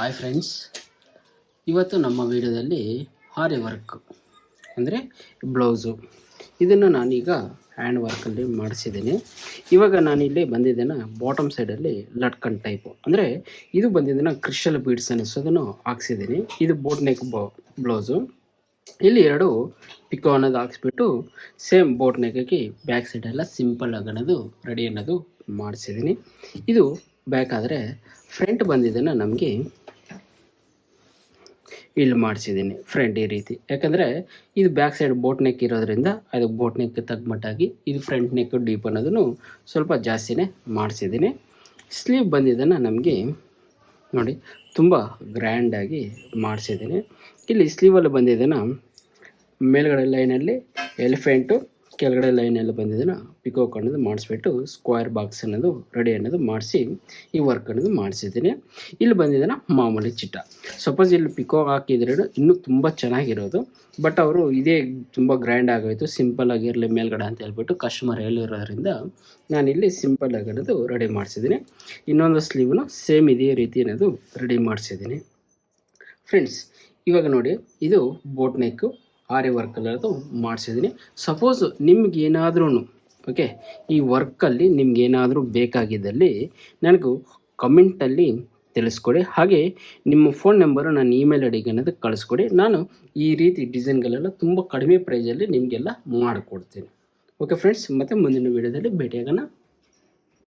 Hi friends, ಇವತ್ತು ನಮ್ಮ ವಿಡಿಯೋದಲ್ಲಿ ಆರಿ ವರ್ಕ್ ಅಂದರೆ ಬ್ಲೌಸು ಇದನ್ನು ನಾನೀಗ ಹ್ಯಾಂಡ್ ವರ್ಕಲ್ಲಿ ಮಾಡಿಸಿದ್ದೀನಿ. ಇವಾಗ ನಾನಿಲ್ಲಿ ಬಂದಿದ್ದೇನೆ ಬಾಟಮ್ ಸೈಡಲ್ಲಿ ಲಟ್ಕನ್ ಟೈಪು, ಅಂದರೆ ಇದು ಬಂದಿದ್ದೇನೆ ಕ್ರಿಶಲ್ ಬೀಡ್ಸ್ ಅನ್ನಿಸೋದನ್ನು ಹಾಕ್ಸಿದ್ದೀನಿ. ಇದು ಬೋಟ್ ನೆಕ್ ಬ್ಲೌಸು. ಇಲ್ಲಿ ಎರಡು ಪಿಕೋ ಅನ್ನೋದು ಹಾಕ್ಸ್ಬಿಟ್ಟು ಸೇಮ್ ಬೋಟ್ ನೆಕ್ಕಾಗಿ ಬ್ಯಾಕ್ ಸೈಡೆಲ್ಲ ಸಿಂಪಲ್ ಆಗಿ ಅನ್ನೋದು ರೆಡಿ ಅನ್ನೋದು ಮಾಡಿಸಿದ್ದೀನಿ. ಇದು ಬ್ಯಾಕ್ ಆದರೆ ಫ್ರಂಟ್ ಬಂದಿದ್ದೇನೆ ನಮಗೆ ಇಲ್ಲಿ ಮಾಡಿಸಿದ್ದೀನಿ ಫ್ರಂಟ್ ಈ ರೀತಿ. ಯಾಕಂದರೆ ಇದು ಬ್ಯಾಕ್ ಸೈಡ್ ಬೋಟ್ ನೆಕ್ ಇರೋದ್ರಿಂದ ಅದು ಬೋಟ್ ನೆಕ್ ತಗ್ಮಟ್ಟಾಗಿ ಇದು ಫ್ರಂಟ್ ನೆಕ್ ಡೀಪ್ ಅನ್ನೋದನ್ನು ಸ್ವಲ್ಪ ಜಾಸ್ತಿನೇ ಮಾಡಿಸಿದ್ದೀನಿ. ಸ್ಲೀವ್ ಬಂದಿದ್ದನ್ನು ನಮಗೆ ನೋಡಿ ತುಂಬ ಗ್ರ್ಯಾಂಡಾಗಿ ಮಾಡಿಸಿದ್ದೀನಿ. ಇಲ್ಲಿ ಸ್ಲೀವಲ್ಲಿ ಬಂದಿದ್ದನ್ನು ಮೇಲ್ಗಡೆ ಲೈನಲ್ಲಿ ಎಲಿಫೆಂಟು, ಕೆಳಗಡೆ ಲೈನಲ್ಲಿ ಬಂದಿದ್ದನ್ನು ಪಿಕೋಕ್ ಅನ್ನೋದು ಮಾಡಿಸ್ಬಿಟ್ಟು ಸ್ಕ್ವೇರ್ ಬಾಕ್ಸ್ ಅನ್ನೋದು ರೆಡಿ ಅನ್ನೋದು ಮಾಡಿಸಿ ಈ ವರ್ಕ್ ಅನ್ನೋದು ಮಾಡಿಸಿದ್ದೀನಿ. ಇಲ್ಲಿ ಬಂದಿದ್ದನ್ನು ಮಾಮೂಲಿ ಚಿಟ್ಟ. ಸಪೋಸ್ ಇಲ್ಲಿ ಪಿಕೋಕ್ ಹಾಕಿದ್ರೆ ಇನ್ನೂ ತುಂಬ ಚೆನ್ನಾಗಿರೋದು, ಬಟ್ ಅವರು ಇದೇ ತುಂಬ ಗ್ರ್ಯಾಂಡ್ ಆಗೋಯಿತು, ಸಿಂಪಲ್ ಆಗಿರಲಿ ಮೇಲ್ಗಡೆ ಅಂತ ಹೇಳ್ಬಿಟ್ಟು ಕಸ್ಟಮರ್ ಹೇಳಿರೋದ್ರಿಂದ ನಾನಿಲ್ಲಿ ಸಿಂಪಲ್ ಆಗಿರೋದು ರೆಡಿ ಮಾಡಿಸಿದ್ದೀನಿ. ಇನ್ನೊಂದು ಸ್ಲೀವ್ನು ಸೇಮ್ ಇದೇ ರೀತಿ ಅನ್ನೋದು ರೆಡಿ ಮಾಡಿಸಿದ್ದೀನಿ. ಫ್ರೆಂಡ್ಸ್, ಇವಾಗ ನೋಡಿ ಇದು ಬೋಟ್ ನೆಕ್ಕು ಆರಿ ವರ್ಕಲ್ಲದು ಮಾಡಿಸಿದ್ದೀನಿ. ಸಪೋಸ್ ನಿಮ್ಗೇನಾದ್ರೂ ಓಕೆ ಈ ವರ್ಕಲ್ಲಿ ನಿಮ್ಗೇನಾದರೂ ಬೇಕಾಗಿದ್ದಲ್ಲಿ ನನಗೂ ಕಮೆಂಟಲ್ಲಿ ತಿಳಿಸ್ಕೊಡಿ. ಹಾಗೆ ನಿಮ್ಮ ಫೋನ್ ನಂಬರು ನನ್ನ ಇಮೇಲ್ ಐ ಡಿಗೆ ಅನ್ನೋದು ಕಳಿಸ್ಕೊಡಿ. ನಾನು ಈ ರೀತಿ ಡಿಸೈನ್ಗಳೆಲ್ಲ ತುಂಬ ಕಡಿಮೆ ಪ್ರೈಸಲ್ಲಿ ನಿಮಗೆಲ್ಲ ಮಾಡಿಕೊಡ್ತೀನಿ. ಓಕೆ ಫ್ರೆಂಡ್ಸ್, ಮತ್ತು ಮುಂದಿನ ವೀಡಿಯೋದಲ್ಲಿ ಭೇಟಿಯಾಗೋಣ.